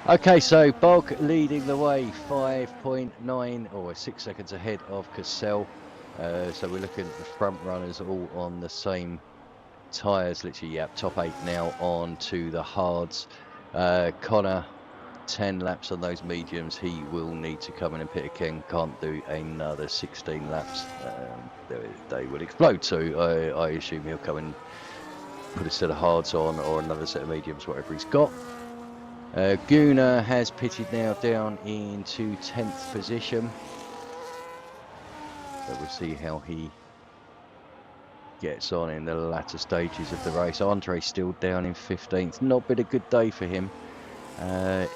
Okay, so Bog leading the way, 5.9 or 6 seconds ahead of Cassell. So we're looking at the front runners all on the same tyres, literally, yeah, top 8 now on to the hards. Connor, 10 laps on those mediums. He will need to come in and pit again. Can't do another 16 laps. They will explode. So I assume he'll come and put a set of hards on or another set of mediums, whatever he's got. Guna has pitted now down into 10th position. So we'll see how he gets on in the latter stages of the race. Andre's still down in 15th. Not been a good day for him. I'll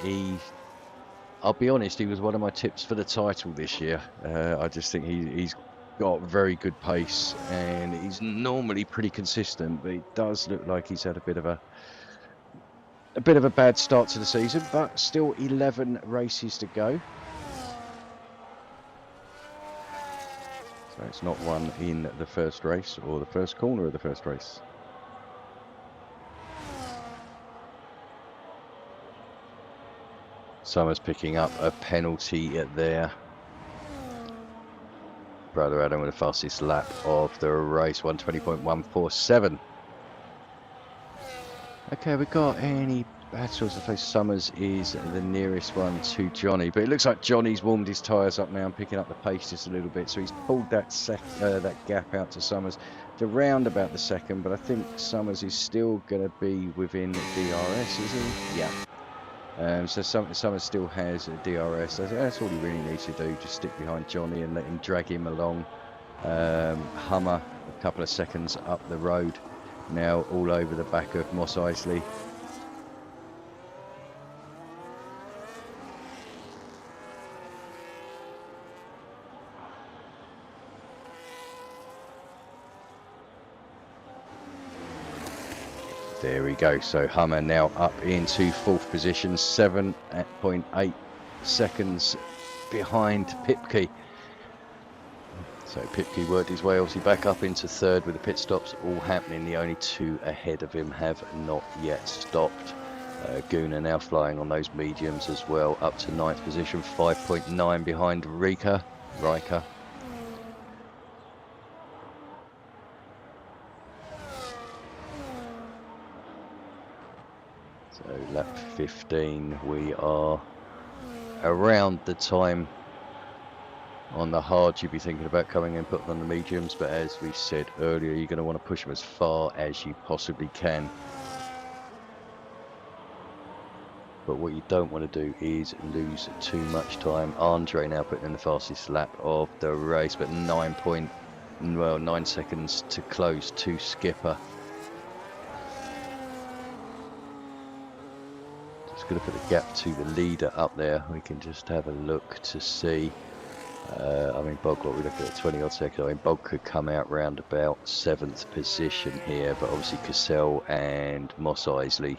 be honest, he was one of my tips for the title this year. I just think he's got very good pace and he's normally pretty consistent, but it does look like he's had a bit of a bad start to the season, but still 11 races to go. So it's not one in the first race or the first corner of the first race. Summers picking up a penalty there. Brother Adam with the fastest lap of the race, 1:20.147. Okay, we got any battles? I suppose Summers is the nearest one to Johnny, but it looks like Johnny's warmed his tyres up now and picking up the pace just a little bit. So he's pulled that gap out to Summers to round about the second, but I think Summers is still going to be within DRS, is he? Yeah. So Summers still has a DRS. That's all he really needs to do. Just stick behind Johnny and let him drag him along. Hummer a couple of seconds up the road. Now all over the back of Mos Eisley. There we go. So Hummer now up into 4th position, 7.8 seconds behind Pipke. So Pipke worked his way obviously back up into 3rd with the pit stops all happening. The only 2 ahead of him have not yet stopped. Guna now flying on those mediums as well, up to 9th position, 5.9 behind Riker. So lap 15 we are around the time on the hards you'd be thinking about coming and putting on the mediums, but as we said earlier, you're going to want to push them as far as you possibly can. But what you don't want to do is lose too much time. Andre now putting in the fastest lap of the race, but 9 seconds to close to Skipper. Just going to put the gap to the leader up there. We can just have a look to see. I mean, Bog, what we look at 20 odd seconds. I mean, Bog could come out round about 7th position here, but obviously Cassell and Moss Isley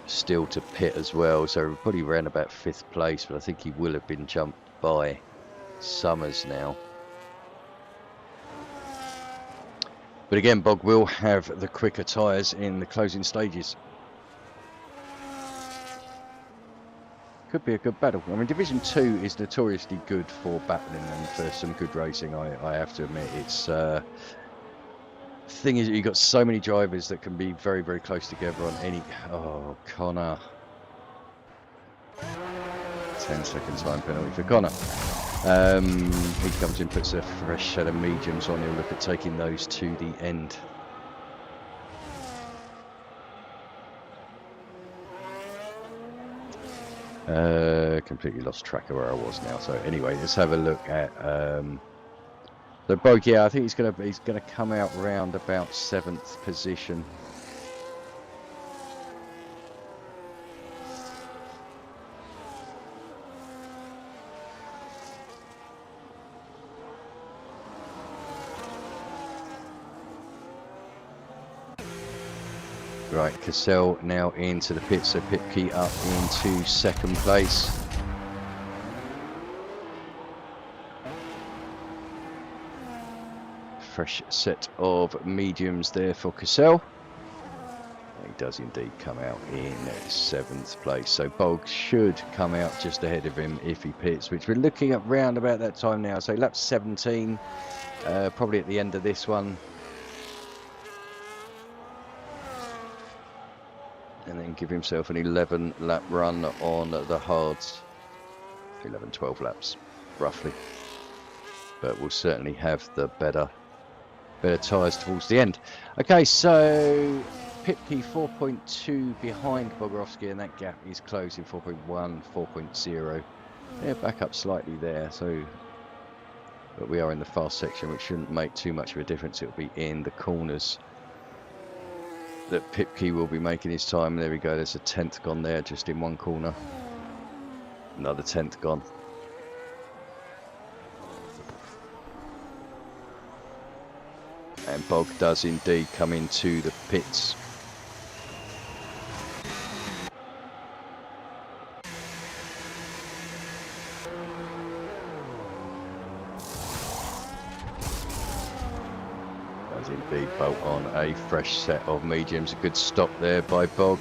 still to pit as well, so probably around about 5th place, but I think he will have been jumped by Summers now. But again, Bog will have the quicker tyres in the closing stages. Could be a good battle. I mean, Division 2 is notoriously good for battling and for some good racing, I have to admit. It's thing is, you've got so many drivers that can be very, very close together on any... Oh, Connor. 10-second time penalty for Connor. He comes in, puts a fresh set of mediums on. He'll look at taking those to the end. Completely lost track of where I was now. So anyway, let's have a look at... So Bog, yeah, I think he's gonna come out round about 7th position. Right, Cassell now into the pit, so Pipke up into 2nd place. Fresh set of mediums there for Cassell. He does indeed come out in 7th place, so Bog should come out just ahead of him if he pits, which we're looking at round about that time now. So lap 17, probably at the end of this one. And then give himself an 11 lap run on the hards. 11, 12 laps, roughly. But we'll certainly have the better tyres towards the end. Okay, so Pipke 4.2 behind Bogorowski, and that gap is closing 4.1, 4.0. Yeah, back up slightly there. So, but we are in the fast section, which shouldn't make too much of a difference. It'll be in the corners that Pipke will be making his time. There we go. There's a 10th gone there, just in one corner. Another 10th gone. And Bog does indeed come into the pits. Does indeed bolt on a fresh set of mediums. A good stop there by Bog.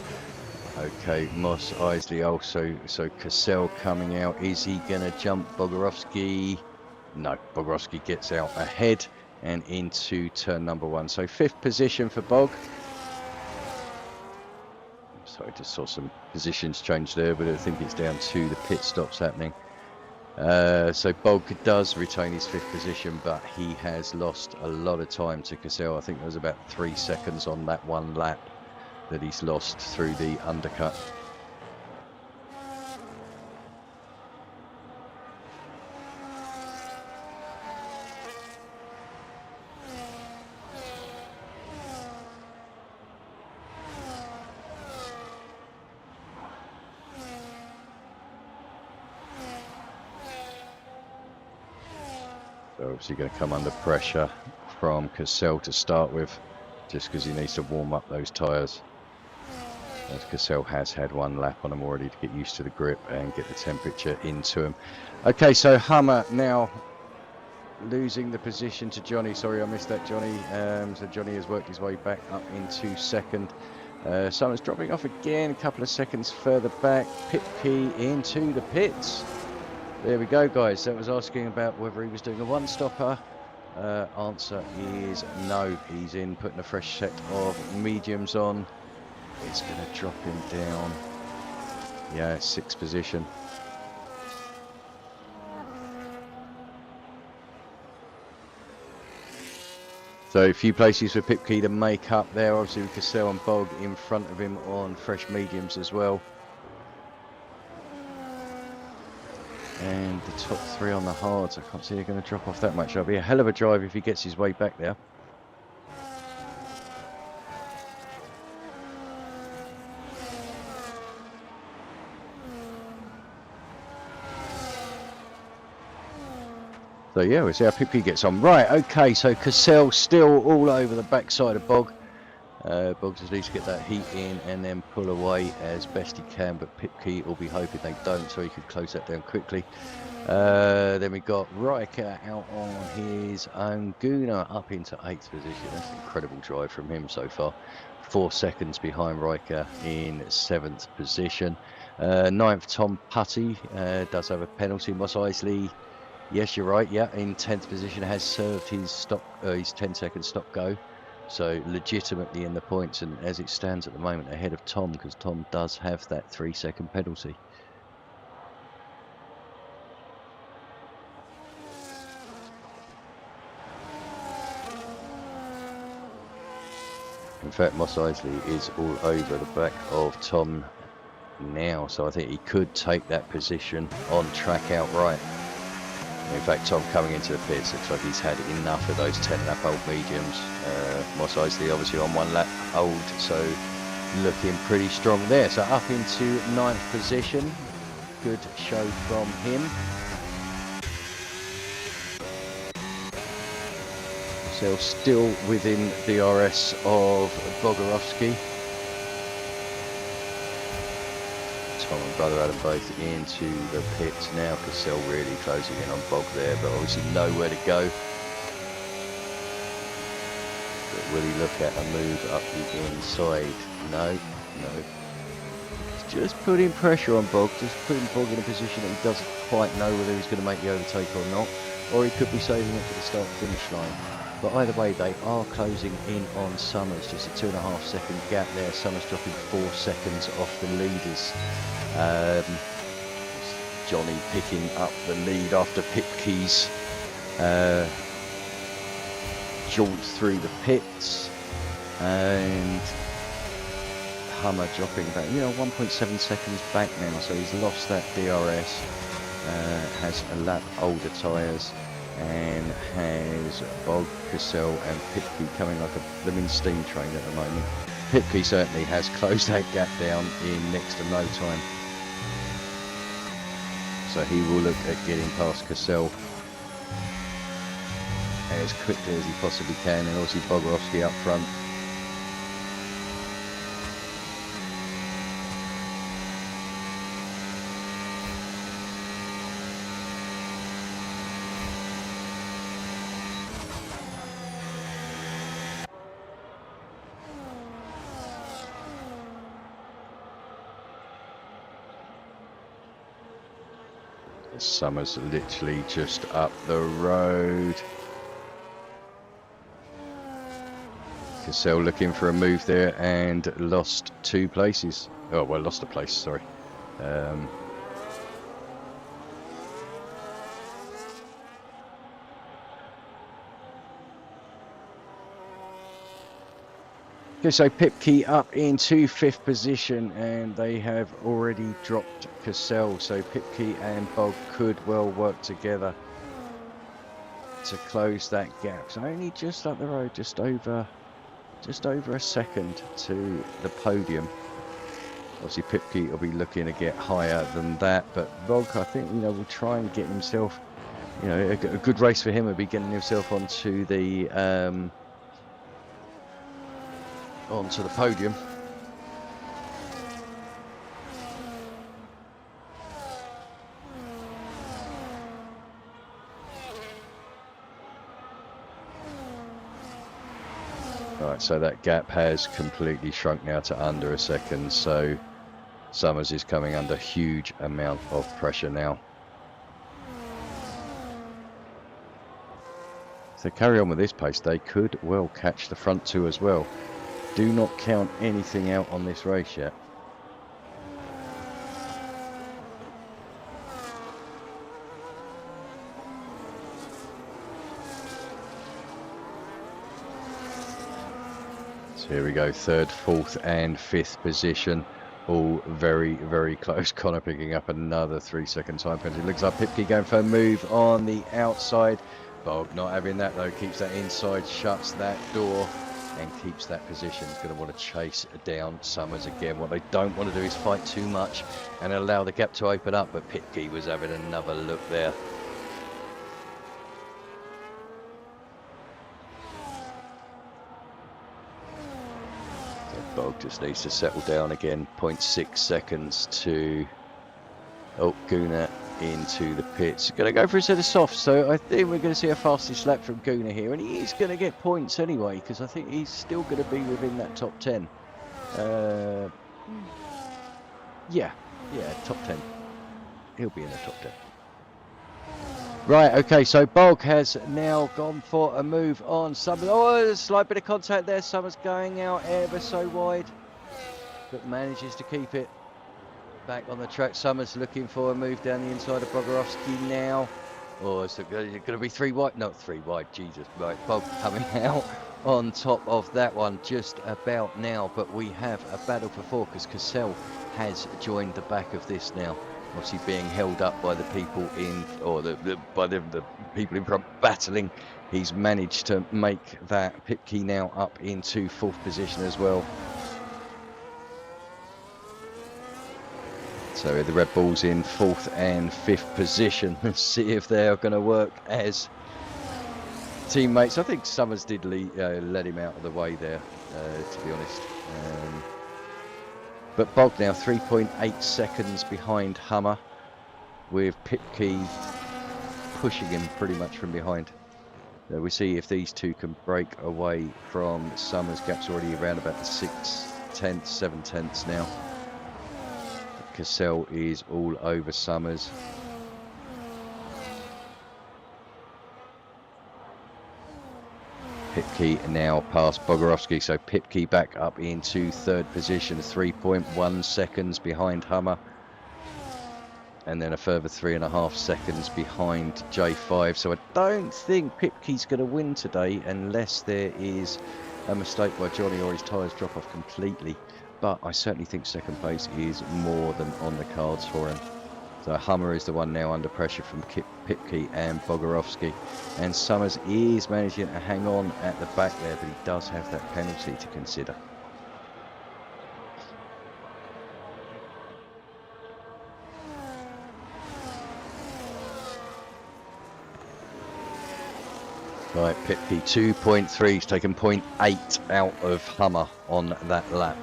Okay, Moss Isley also. So Cassell coming out. Is he going to jump Bogorowski? No, Bogorowski gets out ahead and into turn number 1. So 5th position for Bog. Sorry, just saw some positions change there, but I think it's down to the pit stops happening. So Bog does retain his 5th position, but he has lost a lot of time to Cassell. I think there was about 3 seconds on that one lap that he's lost through the undercut. So obviously going to come under pressure from Cassell to start with, just because he needs to warm up those tyres. As Cassell has had 1 lap on him already to get used to the grip and get the temperature into him. Okay, so Hummer now losing the position to Johnny. Sorry, I missed that, Johnny. So Johnny has worked his way back up into 2nd. Summers dropping off again, a couple of seconds further back. Pipke into the pits. There we go, guys. That was asking about whether he was doing a 1-stopper. Answer is no. He's in, putting a fresh set of mediums on. It's going to drop him down. Yeah, 6th position. So a few places for Pipke to make up there. Obviously with Cassell and Bog in front of him on fresh mediums as well. And the top 3 on the hards, I can't see they're going to drop off that much. It'll be a hell of a drive if he gets his way back there. So yeah, we'll see how Pipke gets on. Right, okay, so Cassell still all over the backside of Bog. Bog just needs to get that heat in and then pull away as best he can, but Pipke will be hoping they don't, so he can close that down quickly. Then we got Riker out on his own. Guna up into 8th position. That's an incredible drive from him so far. 4 seconds behind Riker in 7th position. 9th, Tom Putty does have a penalty. Moss Isley, yes, you're right. Yeah, in 10th position, has served his stop, his 10-second stop go. So legitimately in the points, and as it stands at the moment, ahead of Tom, because Tom does have that 3-second penalty. In fact, Moss Isley is all over the back of Tom now, so I think he could take that position on track outright. In fact, Tom coming into the pits, looks like he's had enough of those 10-lap old mediums. Moss Isley obviously on 1 lap old, so looking pretty strong there. So up into 9th position, good show from him. So still within DRS of Bogarowski. Tom and Brother Adam both into the pits now. Cassell really closing in on Bog there, but obviously nowhere to go. But will he look at a move up the inside? No, no. He's just putting pressure on Bog, just putting Bog in a position that he doesn't quite know whether he's going to make the overtake or not, or he could be saving it for the start-finish line. But either way, they are closing in on Summers. Just a 2.5 second gap there. Summers dropping 4 seconds off the leaders. Johnny picking up the lead after Pipke's jaunt through the pits. And Hummer dropping about, 1.7 seconds back now. So he's lost that DRS. Has a lap older tyres. And has Bog, Cassell and Pipke coming like a blooming steam train at the moment. Pipke certainly has closed that gap down in next to no time. So he will look at getting past Cassell as quickly as he possibly can, and obviously Bogarowski up front. Summers literally just up the road. Cassell looking for a move there and lost 2 places. Oh, well, lost a place, sorry. Okay, so Pipke up into 5th position, and they have already dropped Cassell. So Pipke and Bog could well work together to close that gap. So only just up the road, just over a second to the podium. Obviously Pipke will be looking to get higher than that, but Bog, I think, will try and get himself, a good race for him would be getting himself onto the podium. Right, so that gap has completely shrunk now to under a second, so Summers is coming under huge amount of pressure now. If they carry on with this pace, they could well catch the front 2 as well. Do not count anything out on this race yet. Here we go, 3rd, 4th and 5th position, all very, very close. Connor picking up another 3-second time penalty. Looks like Pipke going for a move on the outside. Bog not having that though, keeps that inside, shuts that door and keeps that position. He's going to want to chase down Summers again. What they don't want to do is fight too much and allow the gap to open up, but Pipke was having another look there. Bog just needs to settle down again. 0.6 seconds to Guna into the pits. Going to go for a set of softs, so I think we're going to see a fastest lap from Guna here, and he is going to get points anyway because I think he's still going to be within that top 10. Yeah, top 10. He'll be in the top 10. Right, okay, so Bog has now gone for a move on Summers. Oh, there's a slight bit of contact there. Summers going out ever so wide, but manages to keep it back on the track. Summers looking for a move down the inside of Bogorovsky now. Oh, is it going to be 3 wide? Not 3 wide, Jesus. Right, Bog coming out on top of that one just about now, but we have a battle for 4 because Cassell has joined the back of this now. Obviously being held up by the people in, or the people in front battling. He's managed to make that Pipke now up into 4th position as well. So the Red Bulls in 4th and 5th position. Let's see if they are going to work as teammates. I think Summers did let him out of the way there, to be honest. But Bog now 3.8 seconds behind Hummer, with Pipke pushing him pretty much from behind. So we see if these two can break away from Summers. Gap's already around about the 6/10, 7/10 now. Cassell is all over Summers. Pipke now past Bogorovsky, so Pipke back up into 3rd position, 3.1 seconds behind Hummer, and then a further 3.5 seconds behind J5. So I don't think Pipke's going to win today unless there is a mistake by Johnny or his tyres drop off completely, but I certainly think 2nd place is more than on the cards for him. So Hummer is the one now under pressure from Pipke and Bogorovsky. And Summers is managing to hang on at the back there, but he does have that penalty to consider. Right, Pipke 2.3, he's taken 0.8 out of Hummer on that lap.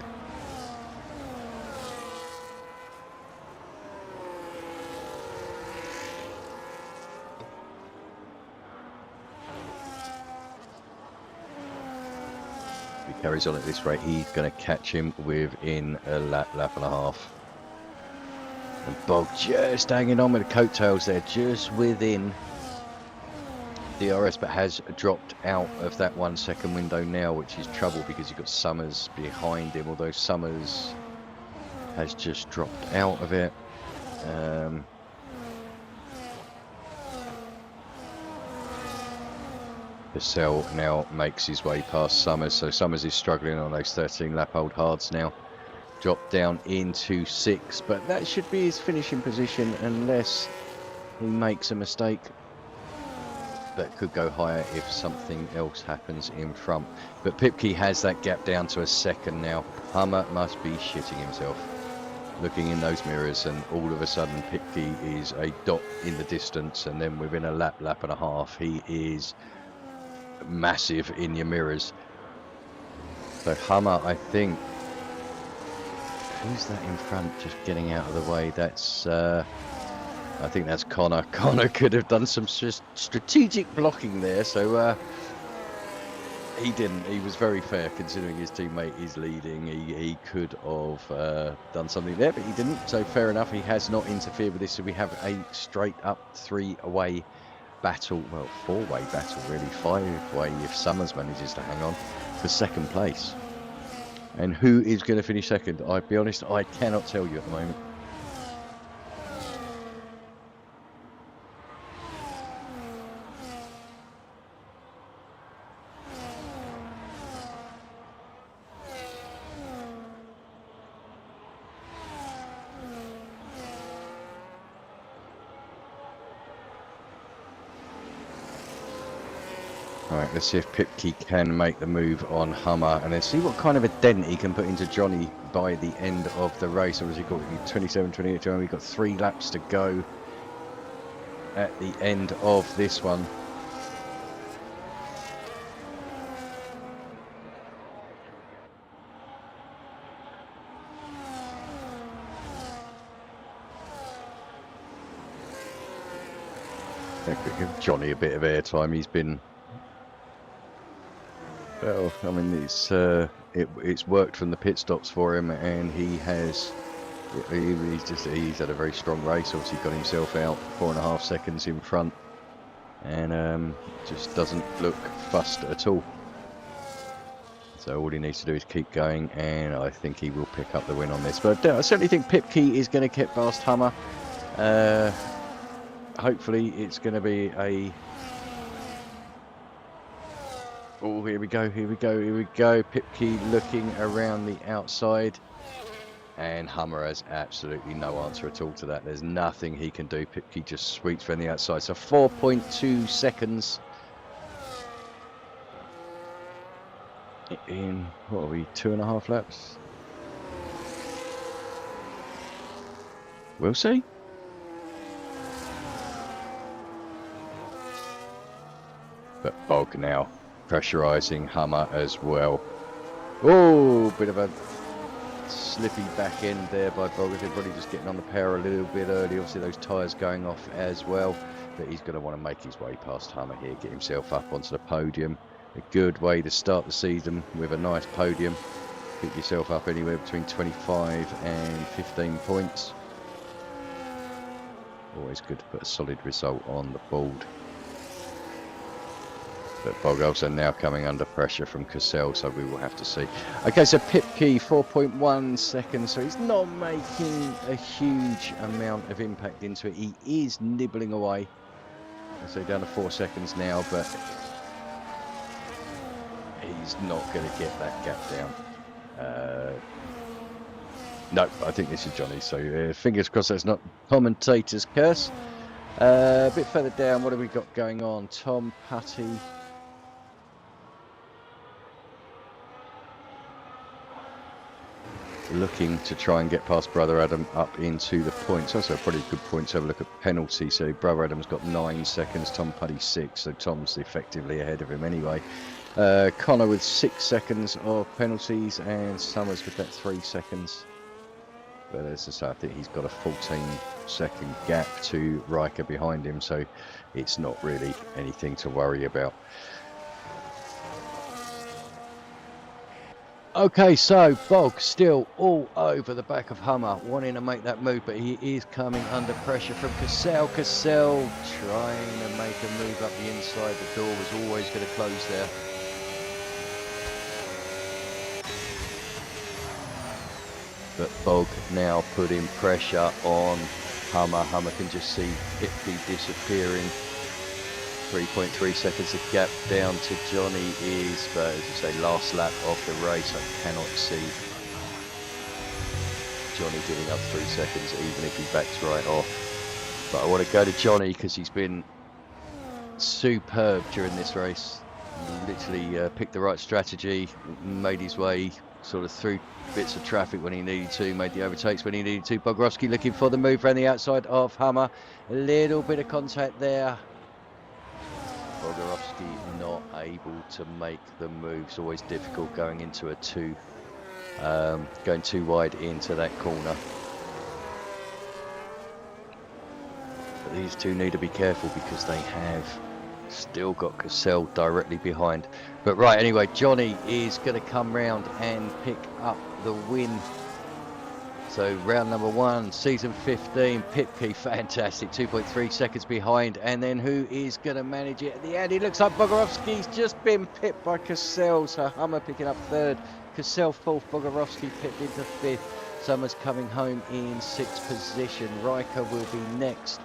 Carries on at this rate, he's going to catch him within a lap and a half. And Bog just hanging on with the coattails there, just within DRS, but has dropped out of that 1 second window now, which is trouble because you've got Summers behind him, although Summers has just dropped out of it. Cassell now makes his way past Summers, so Summers is struggling on those 13 lap old hards now. Dropped down into 6, but that should be his finishing position unless he makes a mistake. That could go higher if something else happens in front. But Pipke has that gap down to a 2nd now. Hummer must be shitting himself. Looking in those mirrors, and all of a sudden Pipke is a dot in the distance, and then within a lap and a half he is massive in your mirrors. So Hummer, I think, who's that in front just getting out of the way? That's I think that's Connor. Connor could have done some strategic blocking there, so he didn't. He was very fair considering his teammate is leading. He could have done something there, but he didn't, so fair enough. He has not interfered with this, so we have a straight up 3-way battle, well, 4-way battle really, 5-way if Summers manages to hang on for 2nd place. And who is going to finish 2nd? I'll be honest, I cannot tell you at the moment. Right, let's see if Pipke can make the move on Hummer, and then see what kind of a dent he can put into Johnny by the end of the race. Obviously, got 27, 28, we've got 3 laps to go at the end of this one. Give Johnny a bit of airtime. He's been, well, I mean, it's worked from the pit stops for him, and he's had a very strong race. Obviously, got himself out 4.5 seconds in front, and just doesn't look fussed at all. So all he needs to do is keep going, and I think he will pick up the win on this. But I certainly think Pipke is going to get past Hummer. Hopefully it's going to be a... Oh, here we go. Pipke looking around the outside, and Hummer has absolutely no answer at all to that. There's nothing he can do. Pipke just sweeps around the outside. So 4.2 seconds in, what are we, 2.5 laps? We'll see. But Bog now pressurising Hummer as well. Oh, bit of a slippy back end there by Bog. They're probably just getting on the power a little bit early. Obviously those tyres going off as well. But he's going to want to make his way past Hummer here, get himself up onto the podium. A good way to start the season with a nice podium. Pick yourself up anywhere between 25 and 15 points. Always good to put a solid result on the board. But Bog also now coming under pressure from Cassell, so we will have to see. Okay, so Pipke 4.1 seconds, so he's not making a huge amount of impact into it. He is nibbling away. So down to 4 seconds now, but he's not going to get that gap down. No, I think this is Johnny, so fingers crossed that's not commentator's curse. A bit further down, what have we got going on? Tom Putty. Looking to try and get past Brother Adam up into the points. Also a pretty good point to have a look at penalty. So Brother Adam's got 9 seconds, Tom Putty 6, so Tom's effectively ahead of him anyway. Connor with 6 seconds of penalties, and Summers with that 3 seconds. But as I say, I think he's got a 14-second gap to Riker behind him, so it's not really anything to worry about. Okay, so Bog still all over the back of Hummer, wanting to make that move, but he is coming under pressure from Cassell. Cassell trying to make a move up the inside. The door was always going to close there. But Bog now putting pressure on Hummer. Hummer can just see Pipke disappearing. 3.3 seconds of gap down to Johnny is, but as you say, last lap of the race. I cannot see Johnny giving up 3 seconds, even if he backs right off. But I want to go to Johnny because he's been superb during this race. Literally picked the right strategy, made his way sort of through bits of traffic when he needed to, made the overtakes when he needed to. Bogorowski looking for the move around the outside of Hummer. A little bit of contact there. Bogorowski not able to make the move. It's always difficult going into a going too wide into that corner. But these two need to be careful because they have still got Cassell directly behind. But right, anyway, Johnny is going to come round and pick up the win. So round number 1, season 15, Pipke, fantastic, 2.3 seconds behind. And then who is going to manage it at the end? It looks like Bogorowski's just been pipped by Cassell. So Hummer picking up 3rd, Cassell 4th, Bogorowski pipped into 5th. Summers coming home in 6th position. Riker will be next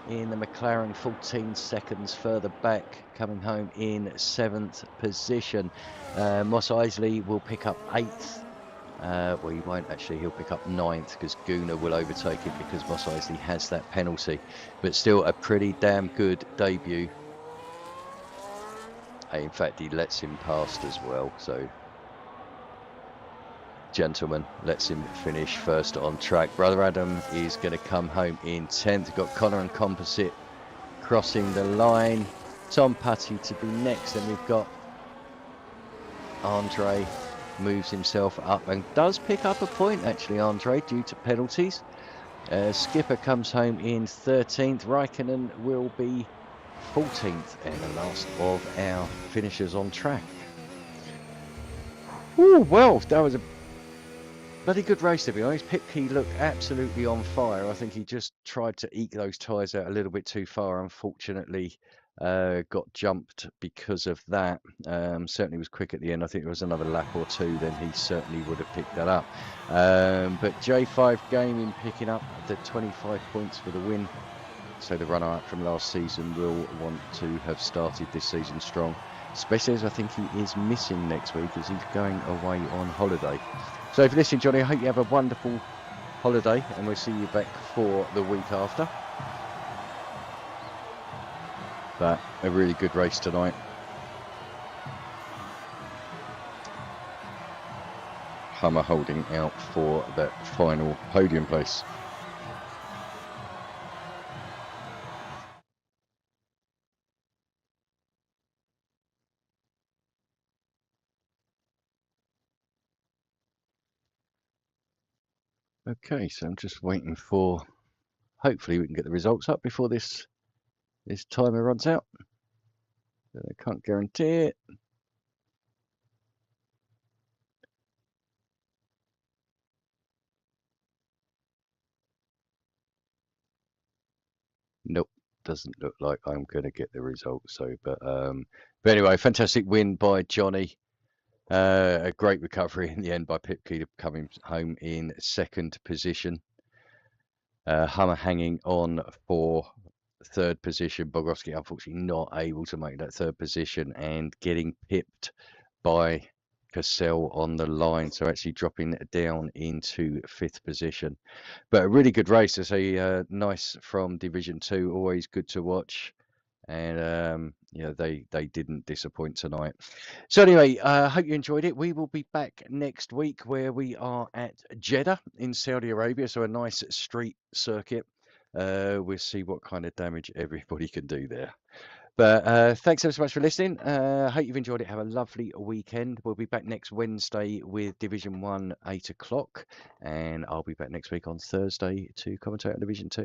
in the McLaren, 14 seconds further back, coming home in 7th position. Mos Eisley will pick up 8th. Well, he won't actually, he'll pick up 9th because Gunnar will overtake him because Mos Eisley has that penalty. But still a pretty damn good debut. In fact, he lets him past as well. So, gentlemen, lets him finish first on track. Brother Adam is going to come home in 10th. Got Connor and Composite crossing the line. Tom Putty to be next. Then we've got Andre moves himself up and does pick up a point, actually, Andre, due to penalties. Skipper comes home in 13th. Raikkonen will be 14th, and the last of our finishers on track. Ooh, well, that was a bloody good race, to be honest. Pipke looked absolutely on fire. I think he just tried to eke those tyres out a little bit too far. Unfortunately, got jumped because of that. Certainly was quick at the end. I think it was another lap or two, then he certainly would have picked that up. But J5 Gaming picking up the 25 points for the win. So the runner-up from last season will want to have started this season strong, especially as I think he is missing next week as he's going away on holiday. So if you're listening, Johnny, I hope you have a wonderful holiday, and we'll see you back for the week after. But a really good race tonight. Hummer holding out for that final podium place. Okay, so I'm just waiting for, hopefully we can get the results up before this timer runs out. But I can't guarantee it. Nope, doesn't look like I'm going to get the results. So, but anyway, fantastic win by Johnny. A great recovery in the end by Pipke coming home in second position. Hummer hanging on for third position. Bogowski unfortunately not able to make that third position and getting pipped by Cassell on the line, so actually dropping down into fifth position. But a really good race. I say, nice from Division 2, always good to watch. And you know, they didn't disappoint tonight. So anyway, I hope you enjoyed it. We will be back next week where we are at Jeddah in Saudi Arabia, so a nice street circuit. We'll see what kind of damage everybody can do there. But thanks ever so much for listening. Hope you've enjoyed it. Have a lovely weekend. We'll be back next Wednesday with Division 1, 8 o'clock. And I'll be back next week on Thursday to commentate on Division 2.